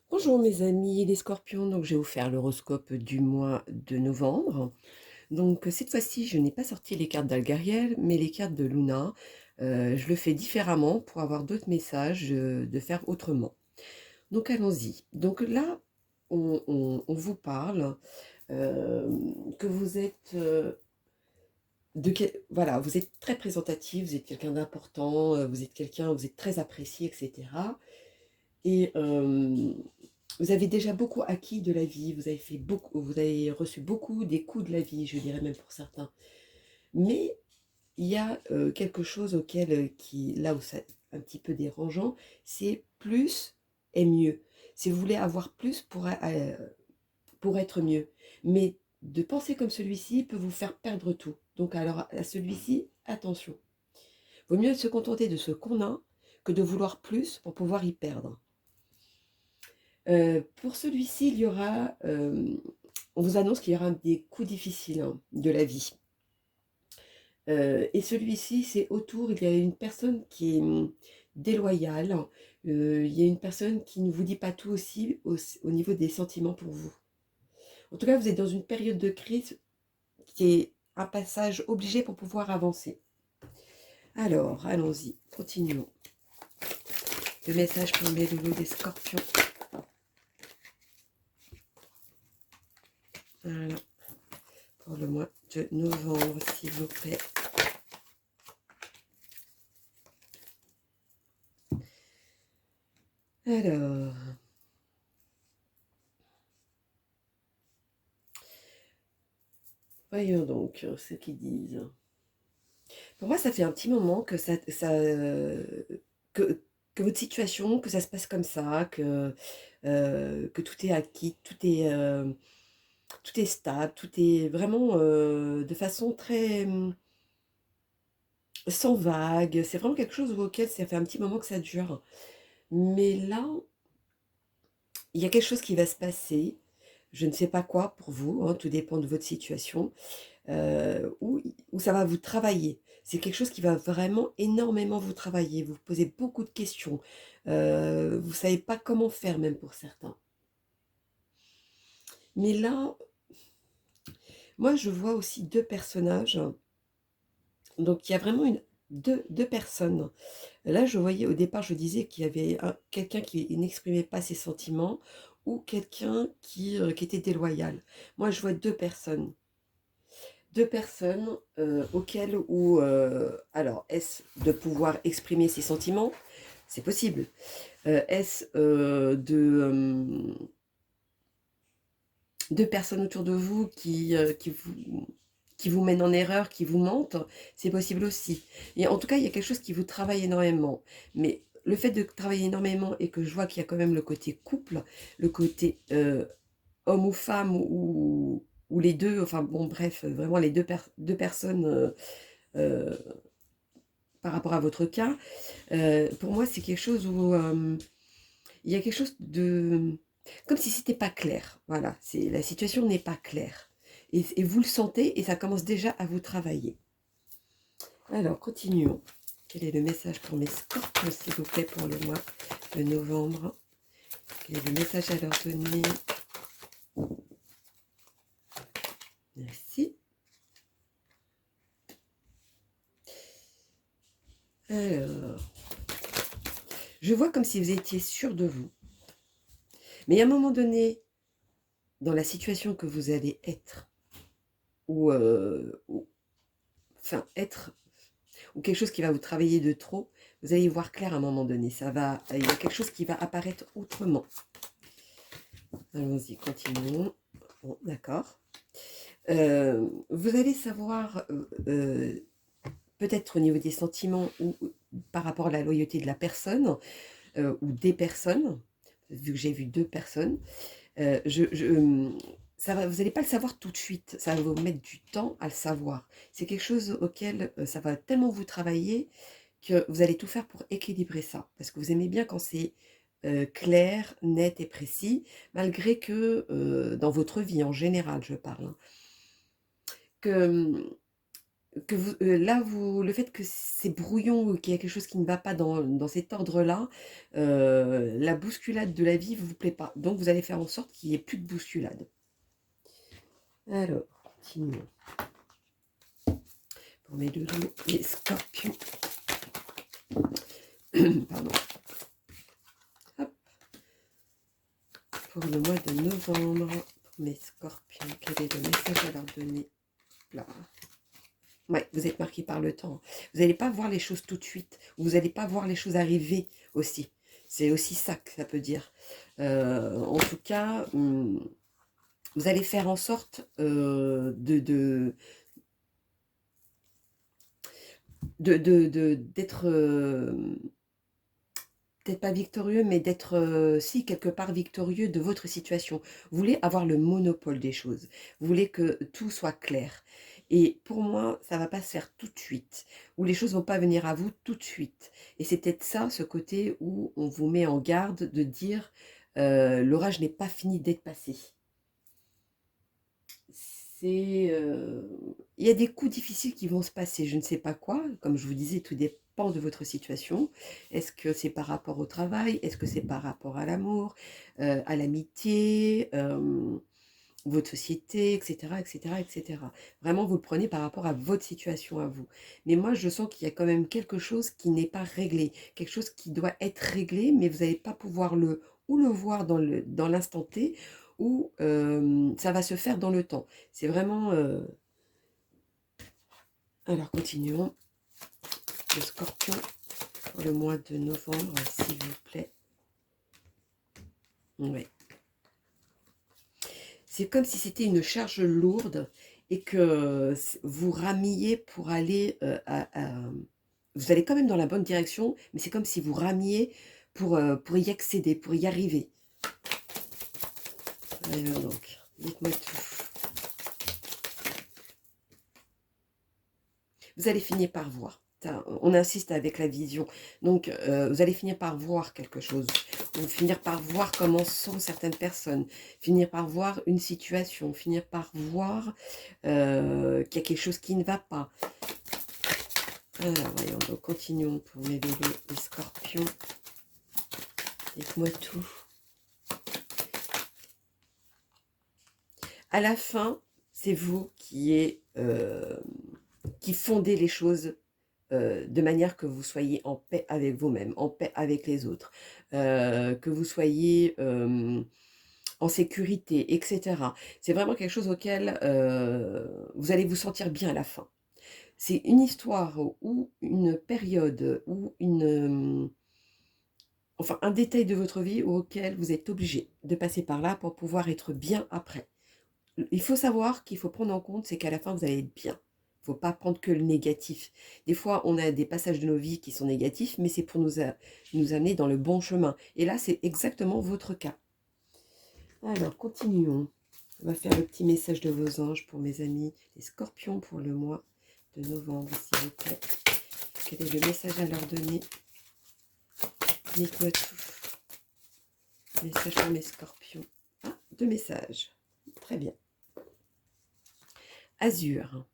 Bonjour mes amis les scorpions, donc je vais vous faire l'horoscope du mois de novembre. Donc cette fois-ci, je n'ai pas sorti les cartes d'Algariel, mais les cartes de Luna. Je le fais différemment pour avoir d'autres messages, de faire autrement. Donc allons-y. Donc là, on vous parle euh, que vous êtes... voilà, vous êtes très présentatif, vous êtes quelqu'un d'important, vous êtes très apprécié, etc. Et vous avez déjà beaucoup acquis de la vie, vous avez fait beaucoup, vous avez reçu beaucoup des coups de la vie, je dirais même pour certains. Mais il y a quelque chose auquel, qui, là où c'est un petit peu dérangeant, c'est plus est mieux. Si vous voulez avoir plus pour être mieux. Mais de penser comme celui-ci peut vous faire perdre tout. Donc alors à celui-ci, attention. Vaut mieux se contenter de ce qu'on a que de vouloir plus pour pouvoir y perdre. Pour celui-ci, on vous annonce qu'il y aura des coups difficiles hein, de la vie. Et celui-ci, c'est autour, il y a une personne qui est déloyale, il y a une personne qui ne vous dit pas tout aussi au niveau des sentiments pour vous. En tout cas, vous êtes dans une période de crise qui est un passage obligé pour pouvoir avancer. Alors, allons-y, continuons. Le message pour mes loulous des scorpions. Voilà, pour le mois de novembre, s'il vous plaît. Alors, voyons donc ce qu'ils disent. Pour moi, ça fait un petit moment que, que votre situation, que ça se passe comme ça, que tout est acquis, tout est stable, tout est vraiment de façon très sans vague. C'est vraiment quelque chose auquel ça fait un petit moment que ça dure. Mais là, il y a quelque chose qui va se passer. Je ne sais pas quoi pour vous, hein, tout dépend de votre situation. Où ça va vous travailler. C'est quelque chose qui va vraiment énormément vous travailler. Vous posez beaucoup de questions. Vous ne savez pas comment faire même pour certains. Mais là, moi je vois aussi deux personnages. Donc il y a vraiment deux personnes. Là je voyais au départ, je disais qu'il y avait quelqu'un qui n'exprimait pas ses sentiments ou quelqu'un qui était déloyal. Moi je vois deux personnes. Deux personnes auxquelles alors est-ce de pouvoir exprimer ses sentiments? C'est possible. Est-ce deux personnes autour de vous qui vous mènent en erreur, qui vous mentent? C'est possible aussi. Et en tout cas, il y a quelque chose qui vous travaille énormément. Mais le fait de travailler énormément et que je vois qu'il y a quand même le côté couple, le côté homme ou femme ou les deux, enfin bon bref, vraiment les deux personnes euh, par rapport à votre cas, pour moi c'est quelque chose où il y a quelque chose de... comme si c'était pas clair, voilà, la situation n'est pas claire. Et vous le sentez et ça commence déjà à vous travailler. Alors, continuons. Quel est le message pour mes scorpions, s'il vous plaît, pour le mois de novembre? Quel est le message à leur donner? Merci. Alors, je vois comme si vous étiez sûr de vous. Mais à un moment donné, dans la situation que vous allez être, enfin être, ou quelque chose qui va vous travailler de trop, vous allez y voir clair à un moment donné. Il y a quelque chose qui va apparaître autrement. Allons-y, continuons. Bon, d'accord. Vous allez savoir, peut-être au niveau des sentiments ou par rapport à la loyauté de la personne ou des personnes, vu que j'ai vu deux personnes, euh, je, je, vous n'allez pas le savoir tout de suite, ça va vous mettre du temps à le savoir. C'est quelque chose auquel ça va tellement vous travailler que vous allez tout faire pour équilibrer ça. Parce que vous aimez bien quand c'est clair, net et précis, malgré que dans votre vie en général, je parle, hein, que que vous, là, le fait que c'est brouillon ou qu'il y a quelque chose qui ne va pas dans cet ordre-là, la bousculade de la vie ne vous plaît pas. Donc vous allez faire en sorte qu'il n'y ait plus de bousculade. Alors, continuons. Pour mes loulous, les scorpions. Pardon. Hop. Pour le mois de novembre, pour mes scorpions, quel est le message à leur donner? Là. Ouais, vous êtes marqué par le temps. Vous n'allez pas voir les choses tout de suite. Vous n'allez pas voir les choses arriver aussi. C'est aussi ça que ça peut dire. En tout cas, vous allez faire en sorte d'être peut-être pas victorieux, mais d'être, si, quelque part victorieux de votre situation. Vous voulez avoir le monopole des choses. Vous voulez que tout soit clair. Et pour moi, ça va pas se faire tout de suite, ou les choses vont pas venir à vous tout de suite. Et c'est peut-être ça, ce côté où on vous met en garde de dire l'orage n'est pas fini d'être passé. Il y a des coups difficiles qui vont se passer, je ne sais pas quoi, comme je vous disais, tout dépend de votre situation. Est-ce que c'est par rapport au travail? Est-ce que c'est par rapport à l'amour, à l'amitié, votre société, etc., etc., etc. Vraiment, vous le prenez par rapport à votre situation à vous. Mais moi, je sens qu'il y a quand même quelque chose qui n'est pas réglé, quelque chose qui doit être réglé, mais vous n'allez pas pouvoir le voir dans l'instant T, ou ça va se faire dans le temps. C'est vraiment... Alors, continuons. Le scorpion pour le mois de novembre, s'il vous plaît. Oui. C'est comme si c'était une charge lourde et que vous ramiez pour aller vous allez quand même dans la bonne direction, mais c'est comme si vous ramiez pour y accéder, pour y arriver. Alors donc, dites-moi tout. Vous allez finir par voir. On insiste avec la vision. Donc, vous allez finir par voir quelque chose. Ou finir par voir comment sont certaines personnes. Finir par voir une situation. Finir par voir qu'il y a quelque chose qui ne va pas. Alors, voyons, donc continuons pour mes bébés, les scorpions. Dites-moi tout. À la fin, c'est vous qui fondez les choses de manière que vous soyez en paix avec vous-même, en paix avec les autres, que vous soyez en sécurité, etc. C'est vraiment quelque chose auquel vous allez vous sentir bien à la fin. C'est une histoire ou une période ou enfin un détail de votre vie auquel vous êtes obligé de passer par là pour pouvoir être bien après. Il faut savoir qu'il faut prendre en compte, c'est qu'à la fin, vous allez être bien. Il ne faut pas prendre que le négatif. Des fois, on a des passages de nos vies qui sont négatifs, mais c'est pour nous amener dans le bon chemin. Et là, c'est exactement votre cas. Alors, continuons. On va faire le petit message de vos anges pour mes amis, les scorpions, pour le mois de novembre, s'il vous plaît. Quel est le message à leur donner? Dites-moi tout. Message pour mes scorpions. Ah, 2 messages. Très bien. Azur.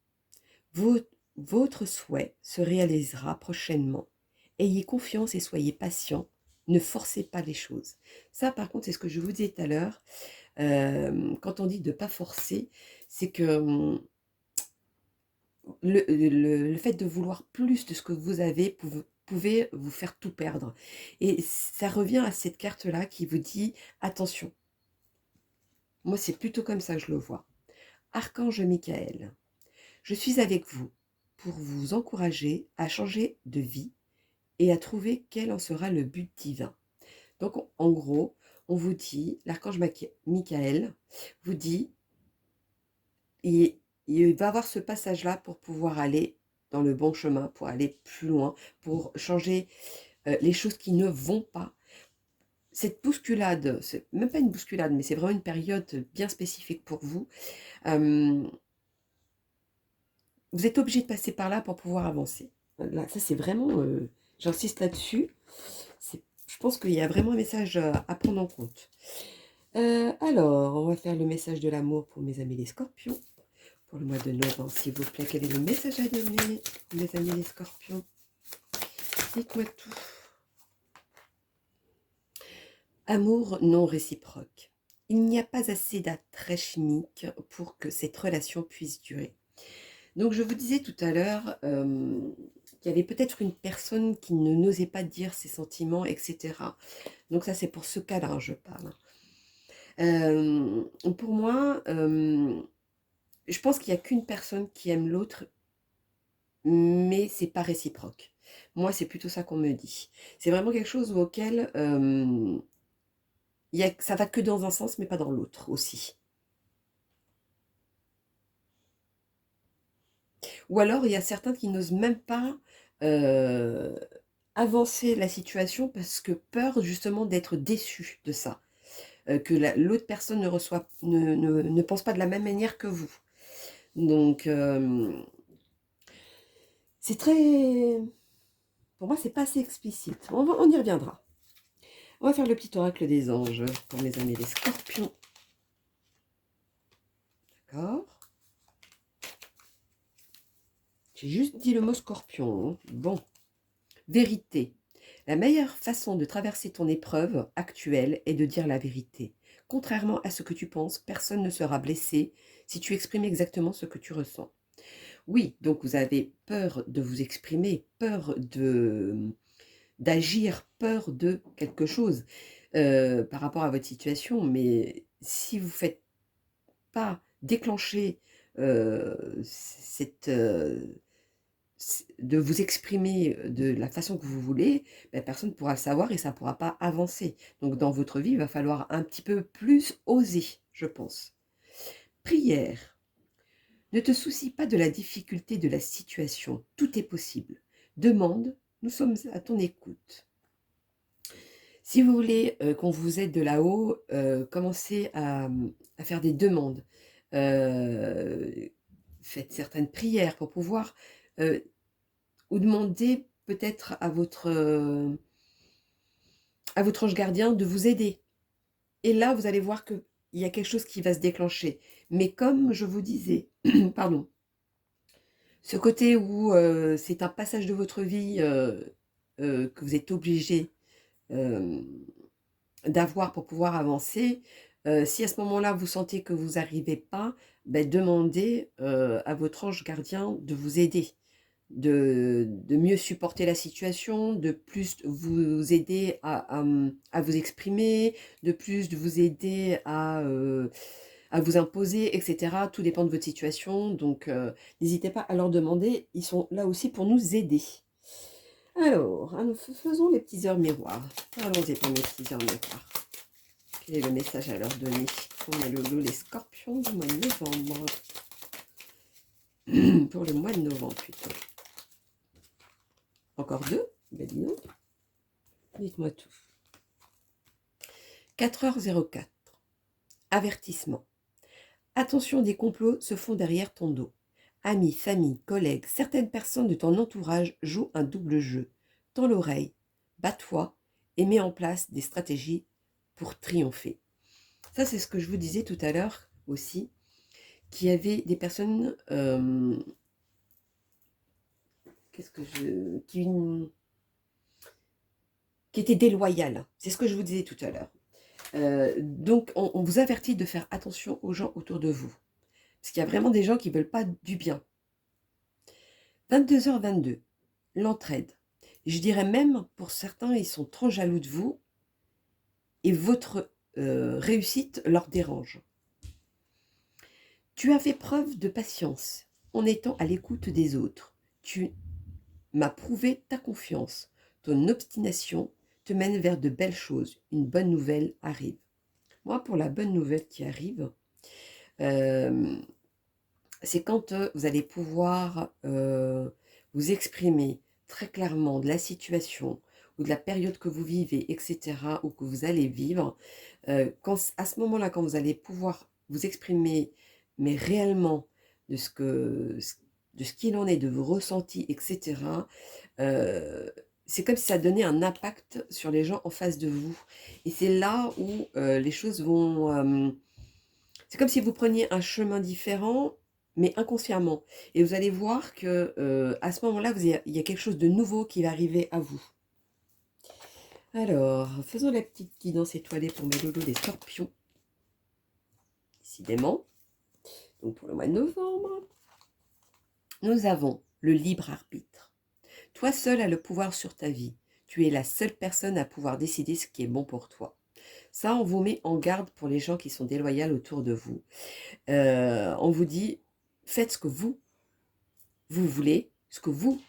Votre souhait se réalisera prochainement. Ayez confiance et soyez patient. Ne forcez pas les choses. Ça, par contre, c'est ce que je vous disais tout à l'heure. Quand on dit de ne pas forcer, c'est que le fait de vouloir plus de ce que vous avez pouvez vous faire tout perdre. Et ça revient à cette carte-là qui vous dit attention. Moi, c'est plutôt comme ça que je le vois. Archange Michael, je suis avec vous pour vous encourager à changer de vie et à trouver quel en sera le but divin. Donc, en gros, on vous dit, l'archange Michael vous dit, il va avoir ce passage-là pour pouvoir aller dans le bon chemin, pour aller plus loin, pour changer les choses qui ne vont pas. Cette bousculade, c'est même pas une bousculade, mais c'est vraiment une période bien spécifique pour vous. Vous êtes obligé de passer par là pour pouvoir avancer. Là, ça, c'est vraiment, j'insiste là-dessus. Je pense qu'il y a vraiment un message à prendre en compte. Alors, on va faire le message de l'amour pour mes amis les scorpions. pour le mois de novembre, s'il vous plaît. Quel est le message à donner, mes amis les scorpions? Dites-moi tout. Amour non réciproque. Il n'y a pas assez d'attrait chimique pour que cette relation puisse durer. Donc je vous disais tout à l'heure qu'il y avait peut-être une personne qui ne n'osait pas dire ses sentiments, etc. Donc ça c'est pour ce cas-là, hein, je parle. Pour moi, je pense qu'il n'y a qu'une personne qui aime l'autre, mais c'est pas réciproque. Moi, c'est plutôt ça qu'on me dit. C'est vraiment quelque chose auquel ça va que dans un sens, mais pas dans l'autre aussi. Ou alors, il y a certains qui n'osent même pas euh, avancer la situation parce que peur justement d'être déçus de ça. Que l'autre personne ne pense pas de la même manière que vous. Donc, c'est très... Pour moi, c'est pas assez explicite. On y reviendra. On va faire le petit oracle des anges pour mes amis les scorpions. D'accord. J'ai juste dit le mot scorpion. Hein. Bon. Vérité. La meilleure façon de traverser ton épreuve actuelle est de dire la vérité. Contrairement à ce que tu penses, personne ne sera blessé si tu exprimes exactement ce que tu ressens. Oui, donc vous avez peur de vous exprimer, peur d'agir, peur de quelque chose par rapport à votre situation, mais si vous ne faites pas déclencher cette... de vous exprimer de la façon que vous voulez, ben, personne ne pourra le savoir et ça ne pourra pas avancer. Donc dans votre vie, il va falloir un petit peu plus oser, je pense. Prière. Ne te soucie pas de la difficulté de la situation, tout est possible. Demande, nous sommes à ton écoute. Si vous voulez qu'on vous aide de là-haut, commencez à faire des demandes. Faites certaines prières pour pouvoir... ou demander peut-être à votre ange gardien de vous aider. Et là, vous allez voir qu'il y a quelque chose qui va se déclencher. Mais comme je vous disais, pardon, ce côté où c'est un passage de votre vie que vous êtes obligé d'avoir pour pouvoir avancer, si à ce moment-là, vous sentez que vous n'arrivez pas, ben, demandez à votre ange gardien de vous aider. De mieux supporter la situation, de plus vous aider à vous exprimer, de plus de vous aider à vous imposer, etc. Tout dépend de votre situation, donc n'hésitez pas à leur demander, ils sont là aussi pour nous aider. Alors, faisons les petits heures miroirs. Allons-y pour mes petits heures miroirs. Quel est le message à leur donner pour les scorpions du mois de novembre? Pour le mois de novembre, plutôt. Encore deux? Ben dis donc. Dites-moi tout. 4h04. Avertissement. Attention, des complots se font derrière ton dos. Amis, famille, collègues, certaines personnes de ton entourage jouent un double jeu. Tends l'oreille, bats-toi et mets en place des stratégies pour triompher. Ça, c'est ce que je vous disais tout à l'heure aussi, qu'il y avait des personnes qui étaient déloyales. C'est ce que je vous disais tout à l'heure. Donc, on vous avertit de faire attention aux gens autour de vous. Parce qu'il y a vraiment des gens qui ne veulent pas du bien. 22h22, l'entraide. Je dirais même, pour certains, ils sont trop jaloux de vous et votre réussite leur dérange. Tu as fait preuve de patience en étant à l'écoute des autres. Tu m'as prouvé ta confiance. Ton obstination te mène vers de belles choses. Une bonne nouvelle arrive. Moi, pour la bonne nouvelle qui arrive, c'est quand vous allez pouvoir vous exprimer très clairement de la situation ou de la période que vous vivez, etc., ou que vous allez vivre. À ce moment-là, quand vous allez pouvoir vous exprimer, mais réellement de ce qu'il en est, de vos ressentis, etc., c'est comme si ça donnait un impact sur les gens en face de vous. Et c'est là où les choses vont... c'est comme si vous preniez un chemin différent mais inconsciemment. Et vous allez voir que à ce moment-là, il y a quelque chose de nouveau qui va arriver à vous. Alors, faisons la petite guidance étoilée pour mes loulous des scorpions. Décidément. Donc pour le mois de novembre, nous avons le libre arbitre. Toi seul as le pouvoir sur ta vie. Tu es la seule personne à pouvoir décider ce qui est bon pour toi. Ça, on vous met en garde pour les gens qui sont déloyaux autour de vous. On vous dit, faites ce que vous voulez, ce que vous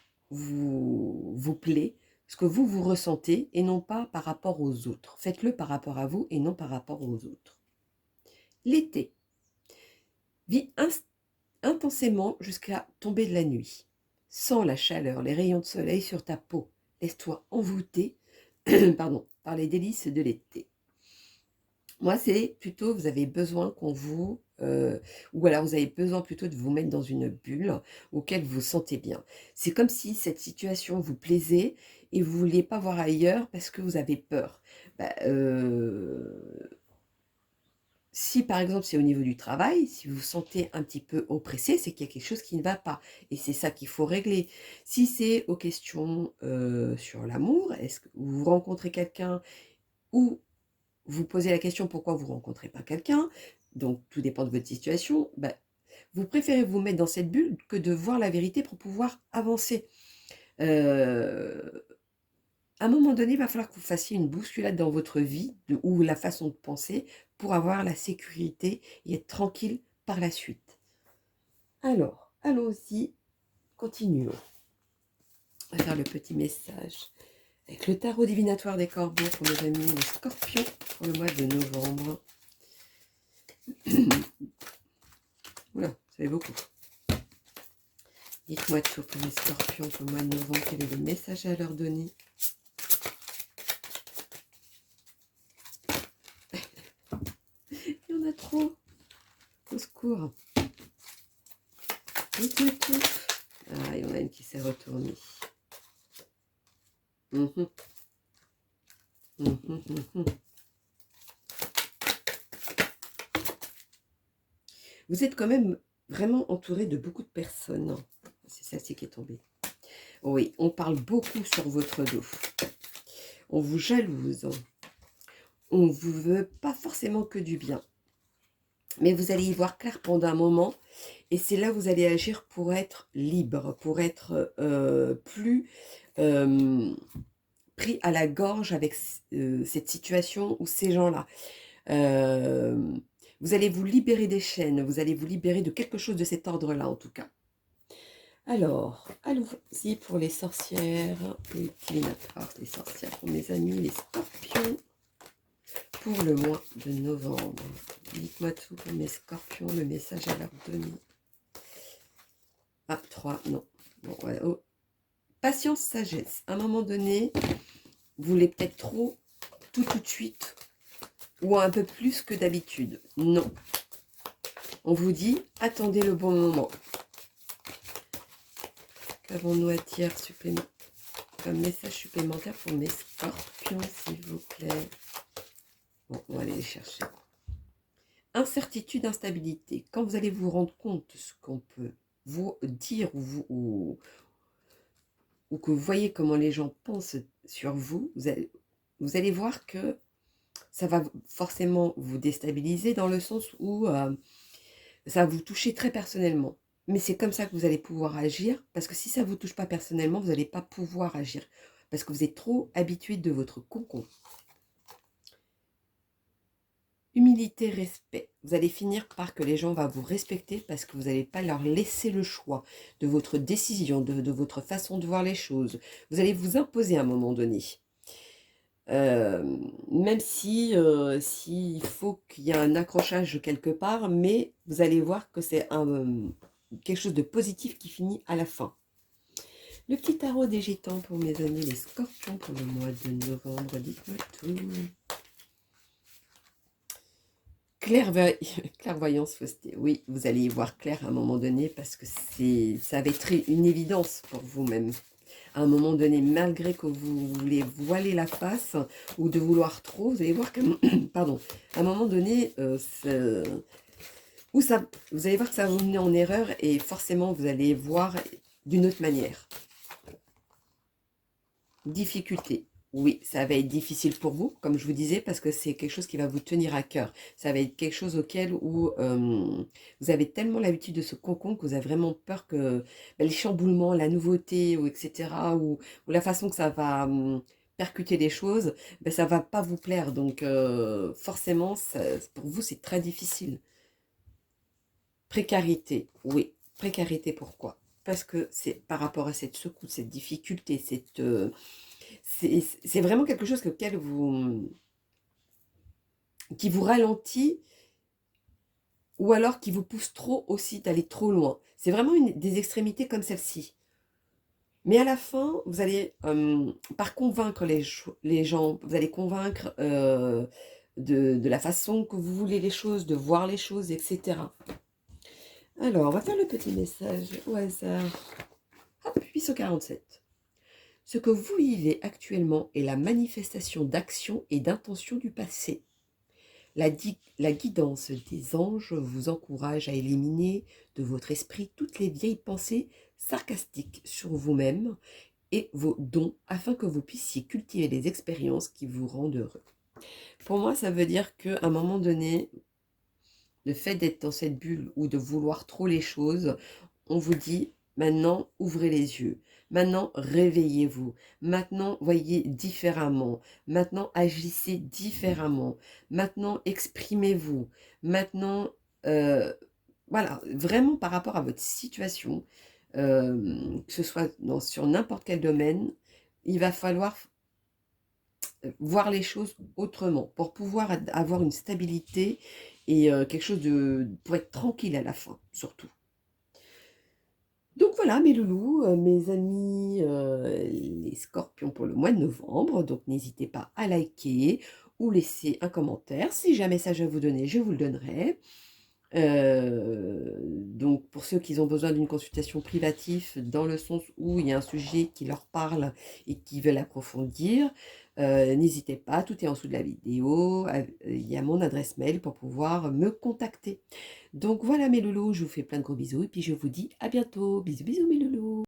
plaît, ce que vous ressentez, et non pas par rapport aux autres. Faites-le par rapport à vous et non par rapport aux autres. L'été. Vis intensément jusqu'à tomber de la nuit. Sens la chaleur, les rayons de soleil sur ta peau. Laisse-toi envoûter pardon, par les délices de l'été. Moi, c'est plutôt, vous avez besoin qu'on vous... ou alors vous avez besoin plutôt de vous mettre dans une bulle auquel vous vous sentez bien. C'est comme si cette situation vous plaisait et vous ne vouliez pas voir ailleurs parce que vous avez peur. Si par exemple c'est au niveau du travail, si vous vous sentez un petit peu oppressé, c'est qu'il y a quelque chose qui ne va pas. Et c'est ça qu'il faut régler. Si c'est aux questions sur l'amour, est-ce que vous rencontrez quelqu'un ou vous posez la question pourquoi vous ne rencontrez pas quelqu'un, donc tout dépend de votre situation, vous préférez vous mettre dans cette bulle que de voir la vérité pour pouvoir avancer. À un moment donné, il va falloir que vous fassiez une bousculade dans votre vie ou la façon de penser pour avoir la sécurité et être tranquille par la suite. Alors, allons-y, continuons. On va faire le petit message avec le tarot divinatoire des corbeaux pour mes amis les scorpions pour le mois de novembre. Oula, ça fait beaucoup. Dites-moi tout pour les scorpions pour le mois de novembre, quel est le message à leur donner? Il y en a trop. Au secours. Dites-moi tout. Ah, il y en a une qui s'est retournée. Vous êtes quand même vraiment entouré de beaucoup de personnes. C'est celle-ci qui est tombée. Oui, on parle beaucoup sur votre dos. On vous jalouse. On ne vous veut pas forcément que du bien. Mais vous allez y voir clair pendant un moment. Et c'est là où vous allez agir pour être libre, pour être plus pris à la gorge avec cette situation ou ces gens-là. Vous allez vous libérer des chaînes, vous allez vous libérer de quelque chose de cet ordre-là en tout cas. Alors, allons-y pour les sorcières, les divinatoires, les sorcières pour mes amis, les scorpions, pour le mois de novembre. Dites-moi tout pour mes scorpions, le message à leur donner. Ah, 3, non. Bon, ouais, oh. Patience, sagesse. À un moment donné, vous voulez peut-être trop, tout de suite, ou un peu plus que d'habitude. Non. On vous dit, attendez le bon moment. Qu'avons-nous à dire comme message supplémentaire pour mes scorpions, s'il vous plaît? Bon, on va aller les chercher. Incertitude, instabilité. Quand vous allez vous rendre compte de ce qu'on peut vous dire ou que vous voyez comment les gens pensent sur vous, vous allez voir que ça va forcément vous déstabiliser dans le sens où ça va vous toucher très personnellement. Mais c'est comme ça que vous allez pouvoir agir, parce que si ça ne vous touche pas personnellement, vous n'allez pas pouvoir agir, parce que vous êtes trop habitué de votre cocon. Humilité, respect. Vous allez finir par que les gens vont vous respecter parce que vous n'allez pas leur laisser le choix de votre décision, de votre façon de voir les choses. Vous allez vous imposer à un moment donné. Même si il faut qu'il y ait un accrochage quelque part, mais vous allez voir que c'est quelque chose de positif qui finit à la fin. Le petit tarot des gitans pour mes amis les scorpions pour le mois de novembre, dites-moi tout. Clairvoyance, fausseté. Oui, vous allez y voir clair à un moment donné parce que ça va être une évidence pour vous-même. À un moment donné, malgré que vous voulez voiler la face ou de vouloir trop, vous allez voir que, pardon, à un moment donné, ou ça, vous allez voir que ça va vous mener en erreur et forcément vous allez voir d'une autre manière. Difficulté. Oui, ça va être difficile pour vous, comme je vous disais, parce que c'est quelque chose qui va vous tenir à cœur. Ça va être quelque chose auquel où vous avez tellement l'habitude de ce cocon que vous avez vraiment peur que ben, les chamboulements, la nouveauté, ou etc., ou la façon que ça va percuter les choses, ben, ça va pas vous plaire. Donc forcément, pour vous, c'est très difficile. Précarité, oui. Précarité, pourquoi? Parce que c'est par rapport à cette secousse, cette difficulté, c'est vraiment quelque chose qui vous ralentit ou alors qui vous pousse trop aussi d'aller trop loin. C'est vraiment des extrémités comme celle-ci. Mais à la fin, vous allez, par convaincre les gens, vous allez convaincre de la façon que vous voulez les choses, de voir les choses, etc. Alors, on va faire le petit message au hasard. Hop, 847. Ce que vous vivez actuellement est la manifestation d'actions et d'intentions du passé. La guidance des anges vous encourage à éliminer de votre esprit toutes les vieilles pensées sarcastiques sur vous-même et vos dons afin que vous puissiez cultiver les expériences qui vous rendent heureux. Pour moi, ça veut dire qu'à un moment donné, le fait d'être dans cette bulle ou de vouloir trop les choses, on vous dit maintenant ouvrez les yeux, maintenant réveillez-vous, maintenant voyez différemment, maintenant agissez différemment, maintenant exprimez-vous, maintenant voilà, vraiment par rapport à votre situation, que ce soit sur n'importe quel domaine, il va falloir voir les choses autrement pour pouvoir avoir une stabilité et quelque chose pour être tranquille à la fin, surtout. Donc voilà mes loulous, mes amis, les scorpions pour le mois de novembre. Donc n'hésitez pas à liker ou laisser un commentaire. Si j'ai un message à vous donner, je vous le donnerai. Donc pour ceux qui ont besoin d'une consultation privative, dans le sens où il y a un sujet qui leur parle et qui veulent approfondir, n'hésitez pas, tout est en dessous de la vidéo, il y a mon adresse mail pour pouvoir me contacter. Donc voilà mes loulous, je vous fais plein de gros bisous et puis je vous dis à bientôt. Bisous bisous mes loulous.